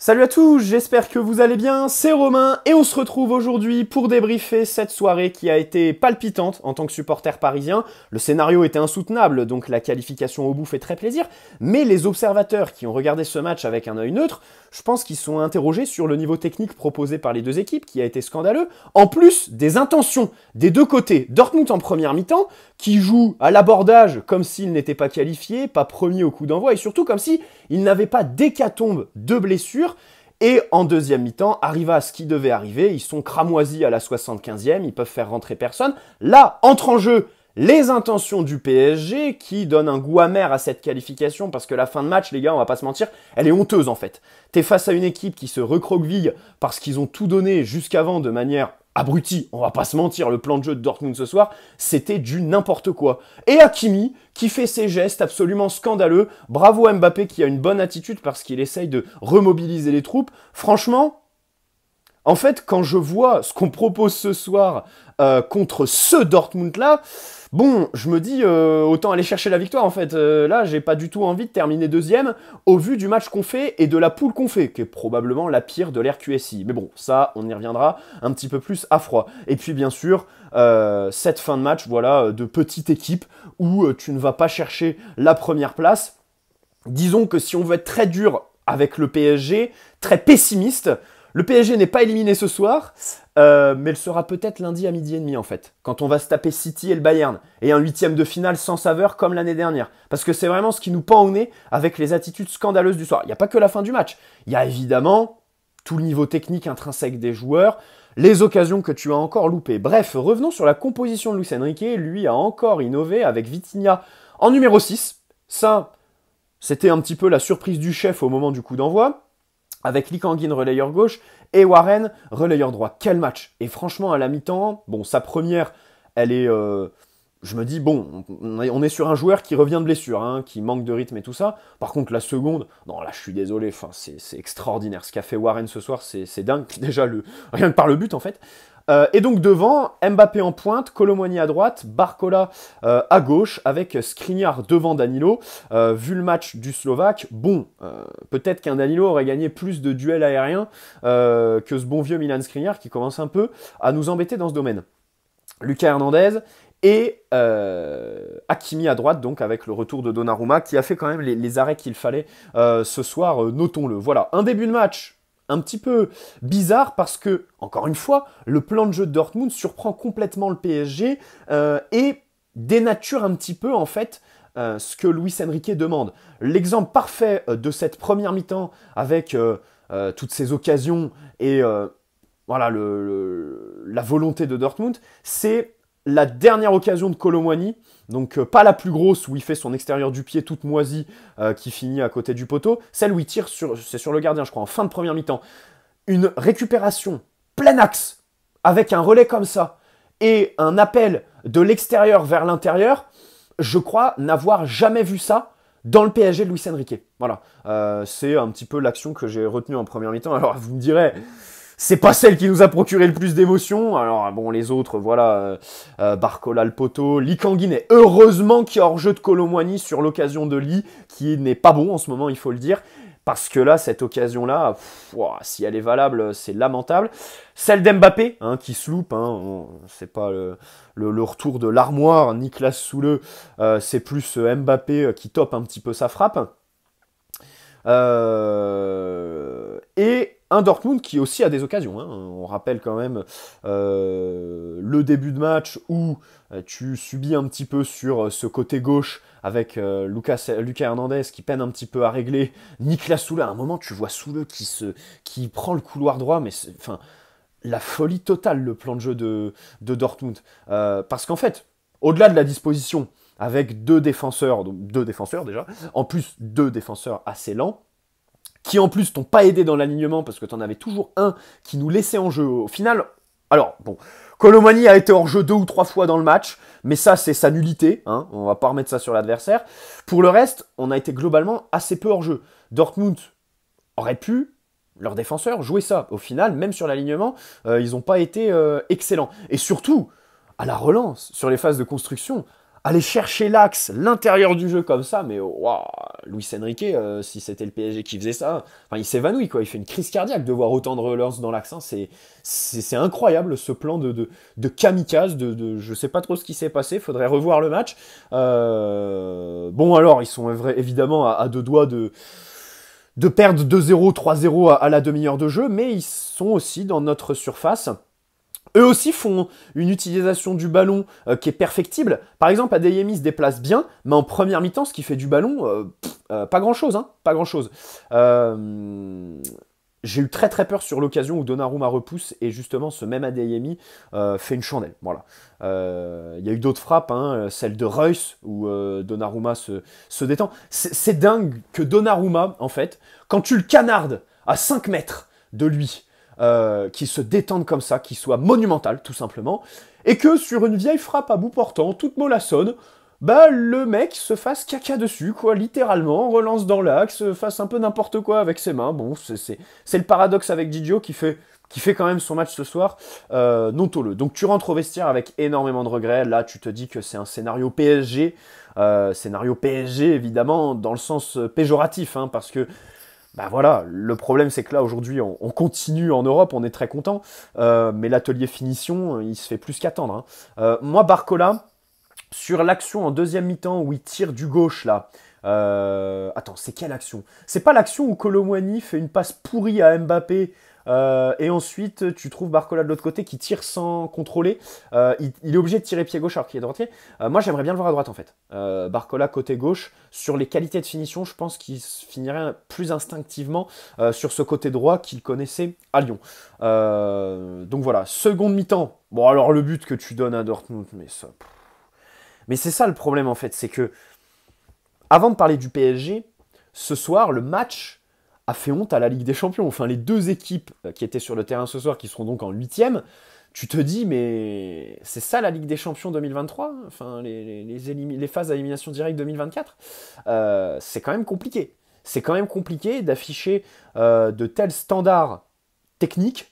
Salut à tous, j'espère que vous allez bien, c'est Romain et on se retrouve aujourd'hui pour débriefer cette soirée qui a été palpitante en tant que supporter parisien. Le scénario était insoutenable, donc la qualification au bout fait très plaisir, mais les observateurs qui ont regardé ce match avec un œil neutre, je pense qu'ils sont interrogés sur le niveau technique proposé par les deux équipes qui a été scandaleux, en plus des intentions des deux côtés. Dortmund en première mi-temps, qui joue à l'abordage comme s'il n'était pas qualifié, pas premier au coup d'envoi, et surtout comme si il n'avait pas d'hécatombe de blessures. Et en deuxième mi-temps, arriva à ce qui devait arriver, ils sont cramoisis à la 75e, ils peuvent faire rentrer personne. Là, entre en jeu les intentions du PSG, qui donnent un goût amer à cette qualification, parce que la fin de match, les gars, on va pas se mentir, elle est honteuse en fait. T'es face à une équipe qui se recroqueville parce qu'ils ont tout donné jusqu'avant de manière abruti, on va pas se mentir, le plan de jeu de Dortmund ce soir, c'était du n'importe quoi. Et Hakimi, qui fait ses gestes absolument scandaleux, bravo Mbappé qui a une bonne attitude parce qu'il essaye de remobiliser les troupes. Franchement, en fait, quand je vois ce qu'on propose ce soir contre ce Dortmund-là, bon, je me dis, autant aller chercher la victoire, en fait. Là, j'ai pas du tout envie de terminer deuxième au vu du match qu'on fait et de la poule qu'on fait, qui est probablement la pire de l'RQSI. Mais bon, ça, on y reviendra un petit peu plus à froid. Et puis, bien sûr, cette fin de match, voilà, de petite équipe où tu ne vas pas chercher la première place. Disons que si on veut être très dur avec le PSG, très pessimiste, le PSG n'est pas éliminé ce soir, mais il sera peut-être lundi à midi et demi en fait, quand on va se taper City et le Bayern, et un huitième de finale sans saveur comme l'année dernière. Parce que c'est vraiment ce qui nous pend au nez avec les attitudes scandaleuses du soir. Il n'y a pas que la fin du match, il y a évidemment tout le niveau technique intrinsèque des joueurs, les occasions que tu as encore loupées. Bref, revenons sur la composition de Luis Enrique, lui a encore innové avec Vitinha en numéro 6. Ça, c'était un petit peu la surprise du chef au moment du coup d'envoi. Avec Lee Kang-in relayeur gauche et Warren relayeur droit. Quel match! Et franchement, à la mi-temps, bon, sa première, elle est... je me dis, bon, on est sur un joueur qui revient de blessure, hein, qui manque de rythme et tout ça. Par contre, la seconde, non, là, je suis désolé, c'est extraordinaire. Ce qu'a fait Warren ce soir, c'est dingue. Déjà, rien que par le but, en fait. Et donc devant, Mbappé en pointe, Kolo Muani à droite, Barcola à gauche, avec Skriniar devant Danilo. Vu le match du Slovaque, bon, peut-être qu'un Danilo aurait gagné plus de duels aériens que ce bon vieux Milan Skriniar qui commence un peu à nous embêter dans ce domaine. Lucas Hernandez et Hakimi à droite, donc avec le retour de Donnarumma, qui a fait quand même les arrêts qu'il fallait ce soir, notons-le. Voilà, un début de match un petit peu bizarre parce que, encore une fois, le plan de jeu de Dortmund surprend complètement le PSG et dénature un petit peu, en fait, ce que Luis Enrique demande. L'exemple parfait de cette première mi-temps avec toutes ces occasions et voilà, la volonté de Dortmund, c'est la dernière occasion de Kolo Muani, donc pas la plus grosse où il fait son extérieur du pied toute moisie qui finit à côté du poteau, celle où il tire c'est sur le gardien je crois, en fin de première mi-temps. Une récupération plein axe avec un relais comme ça et un appel de l'extérieur vers l'intérieur, je crois n'avoir jamais vu ça dans le PSG de Luis Enrique. Voilà, c'est un petit peu l'action que j'ai retenue en première mi-temps. Alors vous me direz... C'est pas celle qui nous a procuré le plus d'émotions. Alors bon, les autres, voilà, Barcola le poteau, Lee Kang-in est heureusement qu'il y a hors-jeu de Kolo Muani sur l'occasion de Lee, qui n'est pas bon en ce moment, il faut le dire. Parce que là, cette occasion-là, si elle est valable, c'est lamentable. Celle d'Mbappé, hein, qui se loupe, hein, c'est pas le retour de l'armoire, Niklas Soule, c'est plus Mbappé qui tope un petit peu sa frappe. Et un Dortmund qui aussi a des occasions. Hein. On rappelle quand même le début de match où tu subis un petit peu sur ce côté gauche avec Lucas Hernandez qui peine un petit peu à régler. Niklas Soule, à un moment tu vois Soule qui prend le couloir droit, mais enfin la folie totale le plan de jeu de Dortmund. Parce qu'en fait, au-delà de la disposition, avec deux défenseurs déjà, en plus deux défenseurs assez lents, qui en plus t'ont pas aidé dans l'alignement parce que t'en avais toujours un qui nous laissait en jeu. Au final, alors bon, Kolo Muani a été hors jeu 2 ou 3 fois dans le match, mais ça c'est sa nullité, hein, on va pas remettre ça sur l'adversaire. Pour le reste, on a été globalement assez peu hors jeu. Dortmund aurait pu, leurs défenseurs, jouer ça. Au final, même sur l'alignement, ils n'ont pas été excellents. Et surtout, à la relance, sur les phases de construction, aller chercher l'axe, l'intérieur du jeu comme ça, mais waouh, Luis Enrique, si c'était le PSG qui faisait ça, enfin, il s'évanouit, quoi. Il fait une crise cardiaque de voir autant de relances dans l'axe. Hein. C'est incroyable, ce plan de kamikaze, je sais pas trop ce qui s'est passé, faudrait revoir le match. Bon, alors, ils sont évidemment à deux doigts de perdre 2-0, 3-0 à la demi-heure de jeu, mais ils sont aussi dans notre surface. Eux aussi font une utilisation du ballon qui est perfectible. Par exemple, Adeyemi se déplace bien, mais en première mi-temps, ce qui fait du ballon, pas grand-chose, hein, pas grand-chose. J'ai eu très très peur sur l'occasion où Donnarumma repousse et justement ce même Adeyemi fait une chandelle. Voilà. Il y a eu d'autres frappes, hein, celle de Reus où Donnarumma se détend. C'est dingue que Donnarumma, en fait, quand tu le canardes à 5 mètres de lui, qui se détende comme ça, qui soit monumental, tout simplement, et que sur une vieille frappe à bout portant, toute mollassonne, bah le mec se fasse caca dessus, quoi, littéralement, relance dans l'axe, fasse un peu n'importe quoi avec ses mains. Bon, c'est le paradoxe avec Didio qui fait quand même son match ce soir, non tôleux. Donc tu rentres au vestiaire avec énormément de regrets. Là, tu te dis que c'est un scénario PSG, évidemment dans le sens péjoratif, hein, parce que bah voilà, le problème c'est que là aujourd'hui on continue en Europe, on est très content, mais l'atelier finition il se fait plus qu'attendre. Hein. Moi Barcola, sur l'action en deuxième mi-temps où il tire du gauche là, attends, c'est quelle action? C'est pas l'action où Kolo Muani fait une passe pourrie à Mbappé et ensuite tu trouves Barcola de l'autre côté qui tire sans contrôler. Il est obligé de tirer pied gauche alors qu'il est droitier. Moi j'aimerais bien le voir à droite en fait. Barcola côté gauche, sur les qualités de finition, je pense qu'il finirait plus instinctivement sur ce côté droit qu'il connaissait à Lyon. Donc voilà, seconde mi-temps. Bon alors le but que tu donnes à Dortmund, mais ça... Mais c'est ça le problème en fait, c'est que avant de parler du PSG, ce soir, le match a fait honte à la Ligue des Champions. Enfin, les deux équipes qui étaient sur le terrain ce soir, qui seront donc en 8e, tu te dis, mais c'est ça la Ligue des Champions 2023? Enfin, les phases à élimination directe 2024 c'est quand même compliqué. C'est quand même compliqué d'afficher de tels standards techniques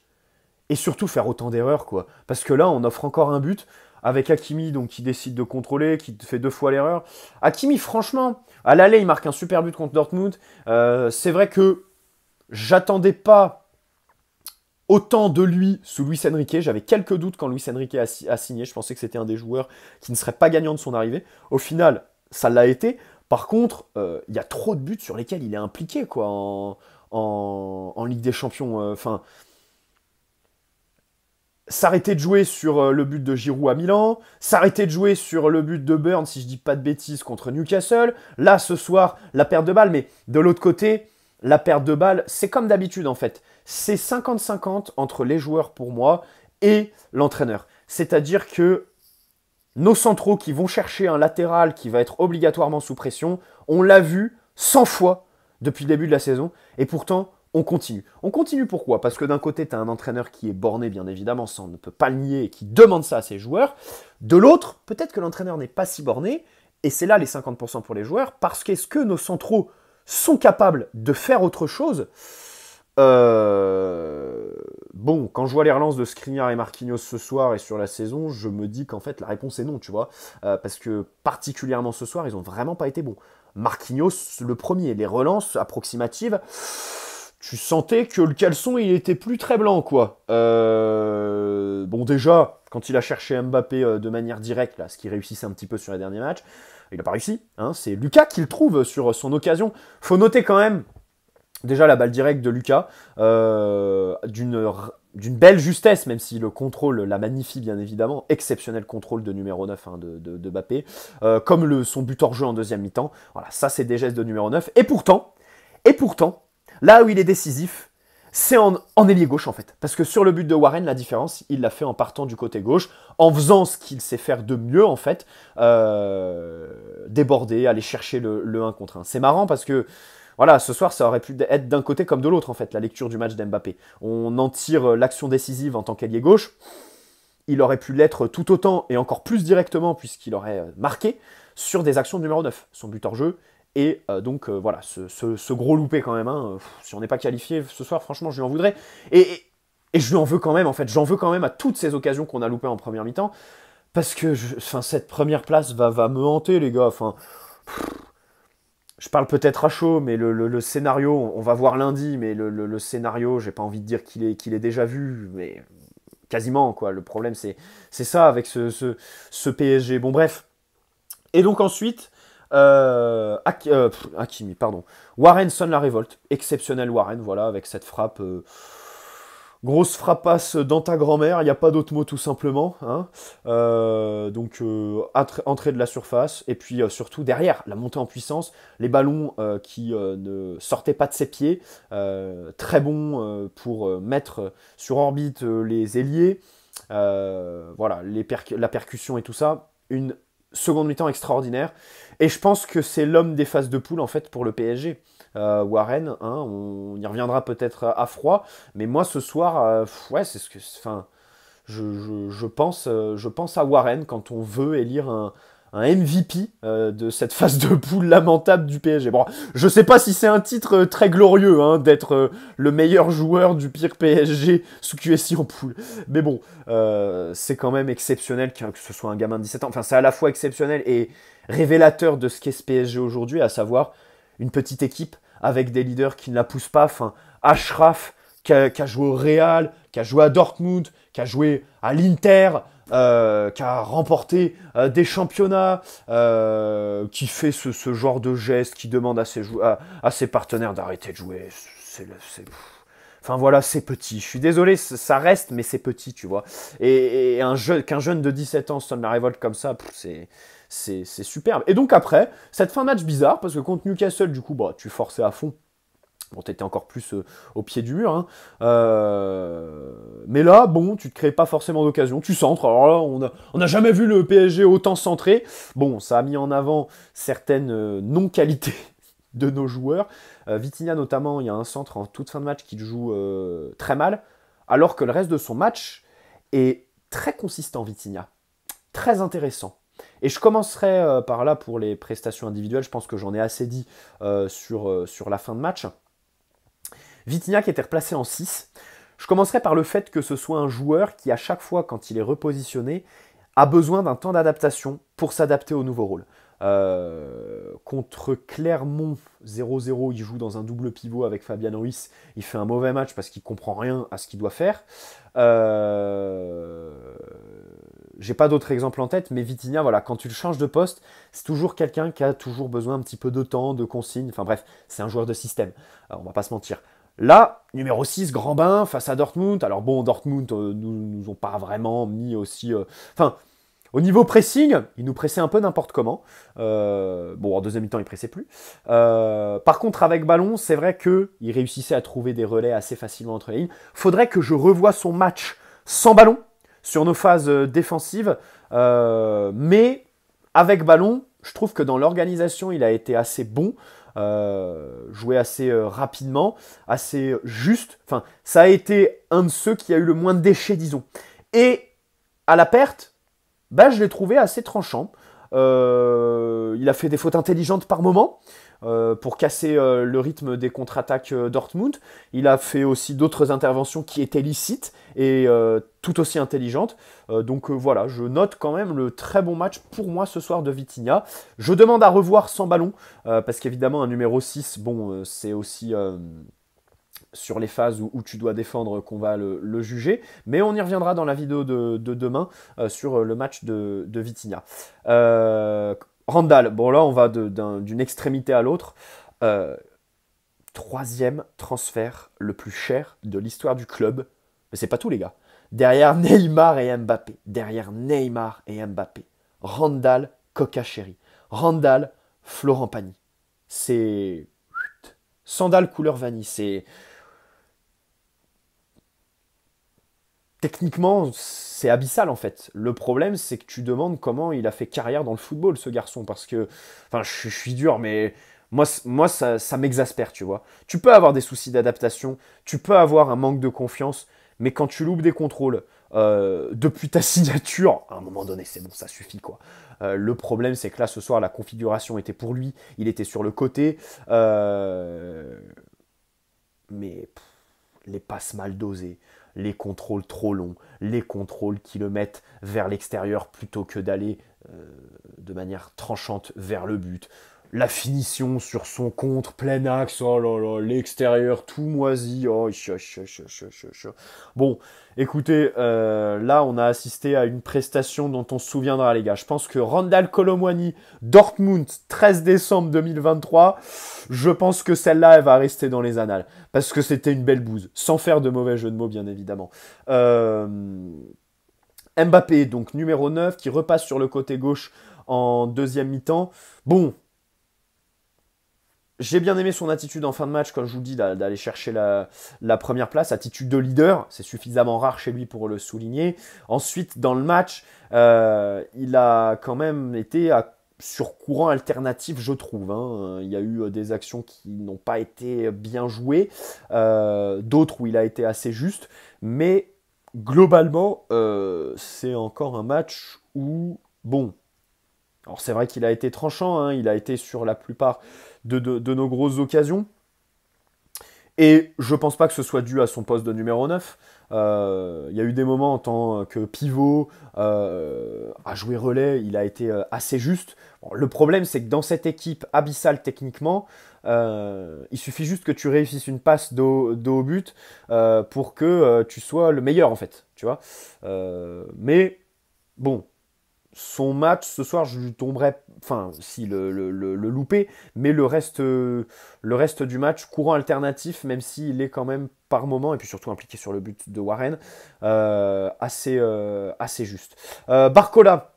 et surtout faire autant d'erreurs, quoi. Parce que là, on offre encore un but avec Hakimi, donc qui décide de contrôler, qui fait 2 fois l'erreur. Hakimi, franchement, à l'aller, il marque un super but contre Dortmund. C'est vrai que j'attendais pas autant de lui sous Luis Enrique. J'avais quelques doutes quand Luis Enrique a signé. Je pensais que c'était un des joueurs qui ne serait pas gagnant de son arrivée. Au final, ça l'a été. Par contre, il y a trop de buts sur lesquels il est impliqué, quoi, en Ligue des Champions. Enfin, s'arrêter de jouer sur le but de Giroud à Milan, s'arrêter de jouer sur le but de Burn, si je dis pas de bêtises, contre Newcastle. Là, ce soir, la perte de balle, mais de l'autre côté, la perte de balle, c'est comme d'habitude en fait. C'est 50-50 entre les joueurs pour moi et l'entraîneur. C'est-à-dire que nos centraux qui vont chercher un latéral qui va être obligatoirement sous pression, on l'a vu 100 fois depuis le début de la saison, et pourtant, on continue. On continue pourquoi? Parce que d'un côté, tu as un entraîneur qui est borné, bien évidemment, ça on ne peut pas le nier, et qui demande ça à ses joueurs. De l'autre, peut-être que l'entraîneur n'est pas si borné, et c'est là les 50% pour les joueurs, parce qu'est-ce que nos centraux sont capables de faire autre chose? Bon, quand je vois les relances de Skriniar et Marquinhos ce soir et sur la saison, je me dis qu'en fait la réponse est non, tu vois. Parce que particulièrement ce soir, ils ont vraiment pas été bons. Marquinhos, le premier, les relances approximatives, tu sentais que le caleçon, il était plus très blanc, quoi. Bon, déjà, quand il a cherché Mbappé de manière directe, là, ce qui réussissait un petit peu sur les derniers matchs, il n'a pas réussi. Hein, c'est Lucas qui le trouve sur son occasion. Faut noter quand même, déjà, la balle directe de Lucas, d'une belle justesse, même si le contrôle la magnifie bien évidemment, exceptionnel contrôle de numéro 9 hein, de Mbappé, comme son but hors jeu en deuxième mi-temps. Voilà, ça c'est des gestes de numéro 9. Et pourtant, là où il est décisif, c'est en ailier gauche en fait. Parce que sur le but de Warren, la différence, il l'a fait en partant du côté gauche, en faisant ce qu'il sait faire de mieux en fait, déborder, aller chercher le 1 contre 1. C'est marrant parce que voilà, ce soir, ça aurait pu être d'un côté comme de l'autre, en fait, la lecture du match d'Mbappé. On en tire l'action décisive en tant qu'ailier gauche. Il aurait pu l'être tout autant et encore plus directement, puisqu'il aurait marqué sur des actions de numéro 9, son but hors jeu. Et donc, voilà, ce gros loupé quand même. Hein, si on n'est pas qualifié ce soir, franchement, je lui en voudrais. Et je lui en veux quand même, en fait. J'en veux quand même à toutes ces occasions qu'on a loupées en première mi-temps. parce que enfin, cette première place va me hanter, les gars. Enfin, je parle peut-être à chaud, mais le scénario, on va voir lundi, mais le scénario, j'ai pas envie de dire qu'il est déjà vu, mais quasiment, quoi. Le problème, c'est ça avec ce PSG. Bon, bref. Et donc ensuite, Hakimi, pardon. Warren sonne la révolte. Exceptionnel Warren, voilà, avec cette frappe. Grosse frappasse dans ta grand-mère, il n'y a pas d'autre mot tout simplement. Hein. Entrée de la surface, et puis surtout derrière, la montée en puissance, les ballons qui ne sortaient pas de ses pieds, très bon pour mettre sur orbite les ailiers, voilà, la percussion et tout ça, une seconde mi-temps extraordinaire, et je pense que c'est l'homme des phases de poule en fait pour le PSG. Warren, hein, on y reviendra peut-être à froid, mais moi ce soir, ouais, c'est ce que, enfin, je pense à Warren quand on veut élire un MVP de cette phase de poule lamentable du PSG. Bon, je sais pas si c'est un titre très glorieux hein, d'être le meilleur joueur du pire PSG sous QSI en poule, mais bon, c'est quand même exceptionnel que ce soit un gamin de 17 ans. Enfin, c'est à la fois exceptionnel et révélateur de ce qu'est ce PSG aujourd'hui, à savoir une petite équipe avec des leaders qui ne la poussent pas. Enfin, Achraf, qui a joué au Real, qui a joué à Dortmund, qui a joué à l'Inter, qui a remporté des championnats, qui fait ce genre de geste, qui demande à ses partenaires d'arrêter de jouer. Enfin voilà, c'est petit. Je suis désolé, ça reste, mais c'est petit, tu vois. Et qu'un jeune de 17 ans sonne la révolte comme ça, c'est superbe. Et donc après, cette fin de match bizarre, parce que contre Newcastle, du coup, bah, tu forçais à fond. Bon, t'étais encore plus au pied du mur. Hein. Mais là, bon, tu te crées pas forcément d'occasion. Tu centres. Alors là, on n'a jamais vu le PSG autant centré. Bon, ça a mis en avant certaines non-qualités de nos joueurs. Vitinha, notamment, il y a un centre en toute fin de match qui joue très mal, alors que le reste de son match est très consistant, Vitinha. Très intéressant. Et je commencerai par là pour les prestations individuelles. Je pense que j'en ai assez dit sur la fin de match. Vitinha qui était replacé en 6. Je commencerai par le fait que ce soit un joueur qui, à chaque fois, quand il est repositionné, a besoin d'un temps d'adaptation pour s'adapter au nouveau rôle. Contre Clermont 0-0, il joue dans un double pivot avec Fabian Ruiz. Il fait un mauvais match parce qu'il comprend rien à ce qu'il doit faire. J'ai pas d'autres exemples en tête, mais Vitinha, voilà, quand tu le changes de poste, c'est toujours quelqu'un qui a toujours besoin un petit peu de temps, de consignes. Enfin bref, c'est un joueur de système. On va pas se mentir. Là, numéro 6, grand bain face à Dortmund. Alors bon, Dortmund nous ont pas vraiment mis aussi... Enfin, au niveau pressing, ils nous pressaient un peu n'importe comment. Bon, en deuxième mi-temps, ils pressaient plus. Par contre, avec ballon, c'est vrai qu'il réussissait à trouver des relais assez facilement entre les lignes. Faudrait que je revoie son match sans ballon sur nos phases défensives. Mais avec ballon, je trouve que dans l'organisation, il a été assez bon. Joué assez rapidement, assez juste. Enfin, ça a été un de ceux qui a eu le moins de déchets, disons. Et à la perte, bah, je l'ai trouvé assez tranchant. Il a fait des fautes intelligentes par moment pour casser le rythme des contre-attaques Dortmund. Il a fait aussi d'autres interventions qui étaient licites et tout aussi intelligentes. Donc voilà, je note quand même le très bon match pour moi ce soir de Vitinha. Je demande à revoir sans ballon parce qu'évidemment un numéro 6, bon, c'est aussi... sur les phases où tu dois défendre qu'on va le juger. Mais on y reviendra dans la vidéo de demain sur le match de Vitinha. Randall, bon là on va d'une extrémité à l'autre. Troisième transfert le plus cher de l'histoire du club. Mais c'est pas tout les gars. Derrière Neymar et Mbappé. Derrière Neymar et Mbappé. Randall Kokacheri. Randall Florent Pagny. C'est... Sandal couleur vanille. C'est... Techniquement, c'est abyssal en fait. Le problème, c'est que tu demandes comment il a fait carrière dans le football, ce garçon. Parce que, enfin, je suis dur, mais moi ça m'exaspère, tu vois. Tu peux avoir des soucis d'adaptation, tu peux avoir un manque de confiance, mais quand tu loupes des contrôles depuis ta signature, à un moment donné, c'est bon, ça suffit, quoi. Le problème, c'est que là, ce soir, la configuration était pour lui. Il était sur le côté. Mais... les passes mal dosées, les contrôles trop longs, les contrôles qui le mettent vers l'extérieur plutôt que d'aller de manière tranchante vers le but. La finition sur son contre, plein axe, oh là là, l'extérieur tout moisi, oh, Bon, écoutez, là on a assisté à une prestation dont on se souviendra les gars. Je pense que Randal Kolo Muani, Dortmund, 13 décembre 2023, je pense que celle-là elle va rester dans les annales. Parce que c'était une belle bouse, sans faire de mauvais jeu de mots bien évidemment. Mbappé, donc numéro 9, qui repasse sur le côté gauche en deuxième mi-temps. Bon, j'ai bien aimé son attitude en fin de match, comme je vous dis, d'aller chercher la première place. Attitude de leader, c'est suffisamment rare chez lui pour le souligner. Ensuite, dans le match, il a quand même été sur courant alternatif, je trouve. Hein. Il y a eu des actions qui n'ont pas été bien jouées, d'autres où il a été assez juste. Mais globalement, c'est encore un match où, bon, alors c'est vrai qu'il a été tranchant, hein, il a été sur la plupart de nos grosses occasions. Et je pense pas que ce soit dû à son poste de numéro 9. Il y a eu des moments en tant que pivot, à jouer relais, il a été assez juste. Bon, le problème, c'est que dans cette équipe abyssale techniquement, il suffit juste que tu réussisses une passe dos au but pour que tu sois le meilleur en fait. Tu vois. Mais bon, son match ce soir, je lui tomberais, enfin, si le louper, mais le reste du match, courant alternatif, même s'il est quand même par moment, et puis surtout impliqué sur le but de Warren, assez juste. Barcola,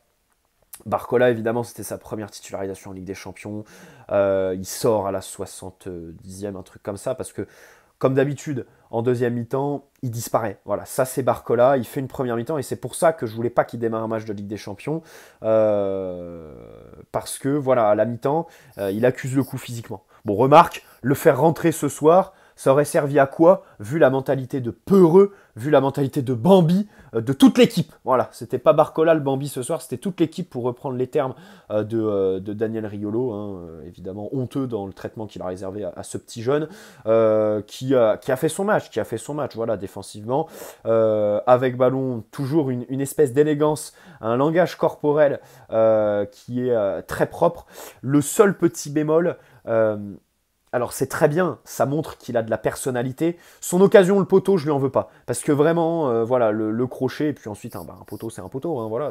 évidemment, c'était sa première titularisation en Ligue des Champions. Il sort à la 70e, un truc comme ça, parce que comme d'habitude, en deuxième mi-temps, il disparaît. Voilà, ça c'est Barcola, il fait une première mi-temps et c'est pour ça que je voulais pas qu'il démarre un match de Ligue des Champions. Parce que, voilà, à la mi-temps, il accuse le coup physiquement. Bon, remarque, le faire rentrer ce soir, ça aurait servi à quoi? Vu la mentalité de Peureux, vu la mentalité de Bambi, de toute l'équipe. Voilà, c'était pas Barcola le Bambi ce soir, c'était toute l'équipe pour reprendre les termes de Daniel Riolo, hein, évidemment honteux dans le traitement qu'il a réservé à ce petit jeune, qui a fait son match, voilà, défensivement, avec ballon, toujours une espèce d'élégance, un langage corporel qui est très propre. Le seul petit bémol, alors c'est très bien, ça montre qu'il a de la personnalité. Son occasion, le poteau, je lui en veux pas. Parce que vraiment, voilà, le crochet, et puis ensuite, un poteau, c'est un poteau. Hein, voilà,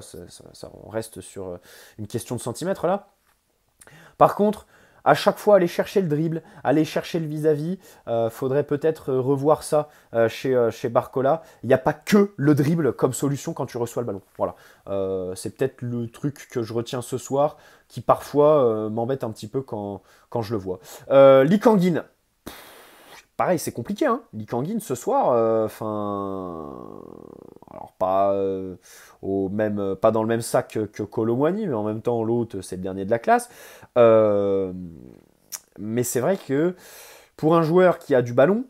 on reste sur une question de centimètres là. Par contre, à chaque fois, aller chercher le dribble, aller chercher le vis-à-vis, faudrait peut-être revoir ça chez Barcola. Il n'y a pas que le dribble comme solution quand tu reçois le ballon. Voilà. C'est peut-être le truc que je retiens ce soir, qui parfois m'embête un petit peu quand je le vois. Lee Kangin, pareil, c'est compliqué, hein. Lee Kangin ce soir, alors pas pas dans le même sac que Kolo Muani, mais en même temps l'autre c'est le dernier de la classe. Mais c'est vrai que pour un joueur qui a du ballon,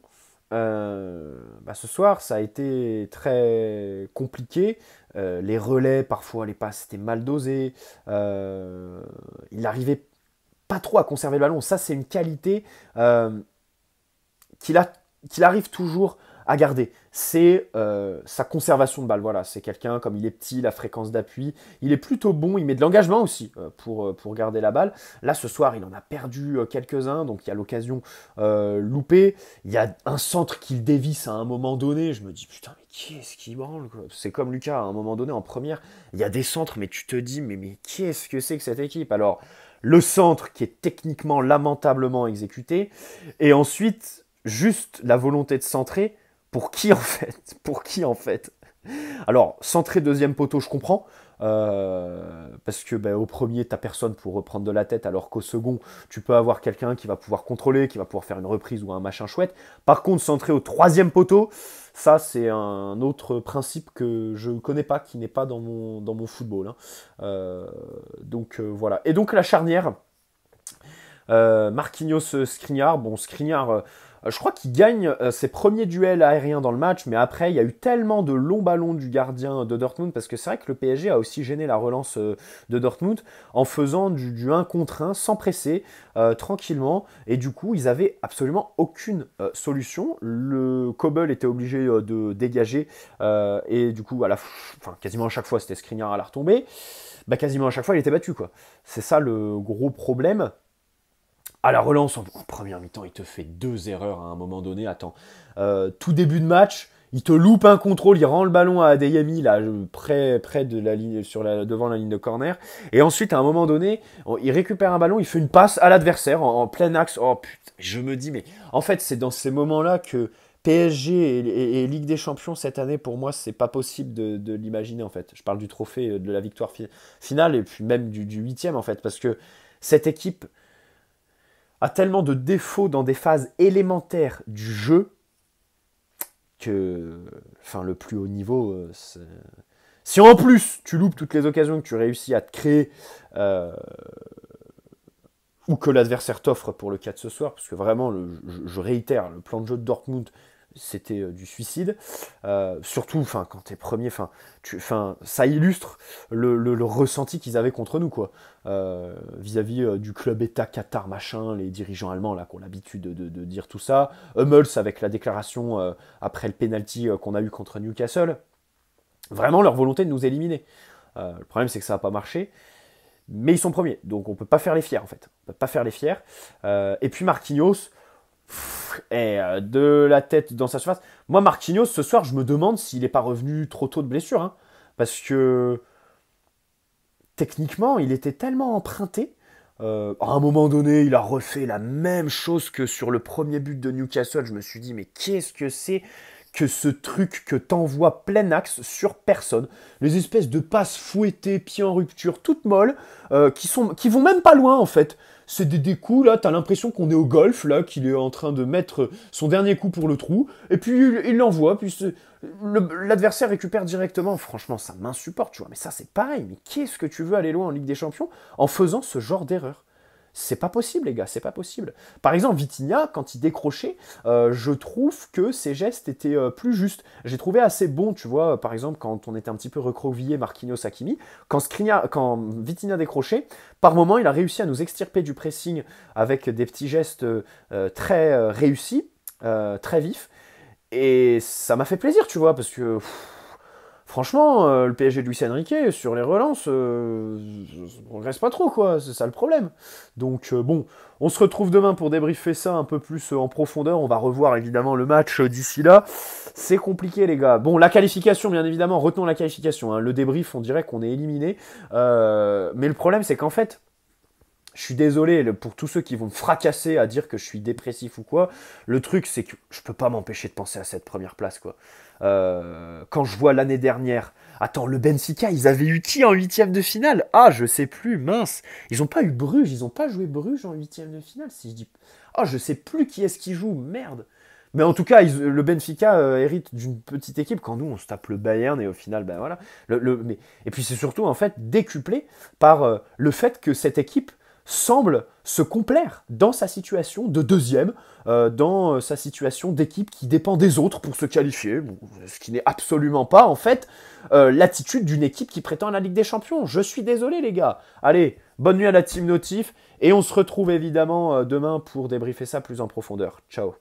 ce soir ça a été très compliqué. Les relais, parfois les passes étaient mal dosées. Il n'arrivait pas trop à conserver le ballon. Ça c'est une qualité qu'il arrive toujours à garder. C'est sa conservation de balle. Voilà, c'est quelqu'un, comme il est petit, la fréquence d'appui, il est plutôt bon, il met de l'engagement aussi pour garder la balle. Là, ce soir, il en a perdu quelques-uns, donc il y a l'occasion loupée. Il y a un centre qu'il dévisse à un moment donné. Je me dis, putain, mais qui est-ce qui branle quoi. C'est comme Lucas, à un moment donné, en première, il y a des centres, mais tu te dis, mais qu'est-ce que c'est que cette équipe? Alors, le centre qui est techniquement lamentablement exécuté, et ensuite juste la volonté de centrer. Pour qui en fait? Alors, centrer deuxième poteau, je comprends. Parce que au premier, t'as personne pour reprendre de la tête, alors qu'au second, tu peux avoir quelqu'un qui va pouvoir contrôler, qui va pouvoir faire une reprise ou un machin chouette. Par contre, centrer au troisième poteau, ça c'est un autre principe que je ne connais pas, qui n'est pas dans mon football. Hein. Donc voilà. Et donc la charnière, Marquinhos Skriniar. Bon, Skriniar, Je crois qu'il gagne ses premiers duels aériens dans le match, mais après, il y a eu tellement de longs ballons du gardien de Dortmund, parce que c'est vrai que le PSG a aussi gêné la relance de Dortmund en faisant du 1 contre 1 sans presser, tranquillement, et du coup, ils avaient absolument aucune solution. Le Kobel était obligé de dégager, et du coup, quasiment à chaque fois, c'était Skriniar à la retombée. Bah, quasiment à chaque fois, il était battu, quoi. C'est ça le gros problème. À la relance, en première mi-temps, il te fait 2 erreurs à un moment donné. Attends, tout début de match, il te loupe un contrôle, il rend le ballon à Adeyemi, là, près de la ligne, devant la ligne de corner. Et ensuite, à un moment donné, il récupère un ballon, il fait une passe à l'adversaire en plein axe. Oh putain, je me dis, mais en fait, c'est dans ces moments-là que PSG et Ligue des Champions cette année, pour moi, c'est pas possible de l'imaginer, en fait. Je parle du trophée, de la victoire finale, et puis même du 8e, en fait, parce que cette équipe a tellement de défauts dans des phases élémentaires du jeu que, enfin, le plus haut niveau, si en plus tu loupes toutes les occasions que tu réussis à te créer, ou que l'adversaire t'offre pour le cas de ce soir, parce que vraiment, je réitère, le plan de jeu de Dortmund, c'était du suicide. Surtout quand tu es premier, ça illustre le ressenti qu'ils avaient contre nous, quoi. Vis-à-vis du club État Qatar, machin, les dirigeants allemands là, qui ont l'habitude de dire tout ça. Hummels avec la déclaration après le penalty qu'on a eu contre Newcastle. Vraiment leur volonté de nous éliminer. Le problème, c'est que ça n'a pas marché. Mais ils sont premiers, donc on peut pas faire les fiers, en fait. On peut pas faire les fiers. Et puis Marquinhos, de la tête dans sa surface. Moi, Marquinhos, ce soir, je me demande s'il n'est pas revenu trop tôt de blessure. Hein, parce que, techniquement, il était tellement emprunté. À un moment donné, il a refait la même chose que sur le premier but de Newcastle. Je me suis dit, mais qu'est-ce que c'est que ce truc que t'envoies plein axe sur personne, les espèces de passes fouettées, pieds en rupture, toutes molles, qui vont même pas loin en fait. C'est des coups là, t'as l'impression qu'on est au golf là, qu'il est en train de mettre son dernier coup pour le trou, et puis il l'envoie, puis l'adversaire récupère directement. Franchement, ça m'insupporte, tu vois. Mais ça c'est pareil. Mais qu'est-ce que tu veux aller loin en Ligue des Champions en faisant ce genre d'erreur? C'est pas possible, les gars, c'est pas possible. Par exemple, Vitinha, quand il décrochait, je trouve que ses gestes étaient plus justes. J'ai trouvé assez bon, tu vois, par exemple, quand on était un petit peu recroquevillé Marquinhos Hakimi, quand Vitinha décrochait, par moment, il a réussi à nous extirper du pressing avec des petits gestes très réussis, très vifs. Et ça m'a fait plaisir, tu vois, parce que... Franchement, le PSG de Luis Enrique, sur les relances, on progresse pas trop, quoi. C'est ça le problème. Donc, bon, on se retrouve demain pour débriefer ça un peu plus en profondeur. On va revoir évidemment le match d'ici là. C'est compliqué, les gars. Bon, la qualification, bien évidemment, retenons la qualification. Hein. Le débrief, on dirait qu'on est éliminé. Mais le problème, c'est qu'en fait, je suis désolé pour tous ceux qui vont me fracasser à dire que je suis dépressif ou quoi. Le truc, c'est que je peux pas m'empêcher de penser à cette première place, quoi. Quand je vois l'année dernière, attends, le Benfica, ils avaient eu qui en huitième de finale? Ah, je sais plus, mince. Ils ont pas eu Bruges, ils ont pas joué Bruges en huitième de finale, si je dis. Ah, je sais plus qui est-ce qui joue, merde. Mais en tout cas, le Benfica hérite d'une petite équipe quand nous on se tape le Bayern et au final, ben voilà. Et puis c'est surtout en fait décuplé par le fait que cette équipe semble se complaire dans sa situation de deuxième, dans sa situation d'équipe qui dépend des autres pour se qualifier, ce qui n'est absolument pas en fait l'attitude d'une équipe qui prétend à la Ligue des Champions. Je suis désolé les gars. Allez, bonne nuit à la Team Notif et on se retrouve évidemment demain pour débriefer ça plus en profondeur. Ciao.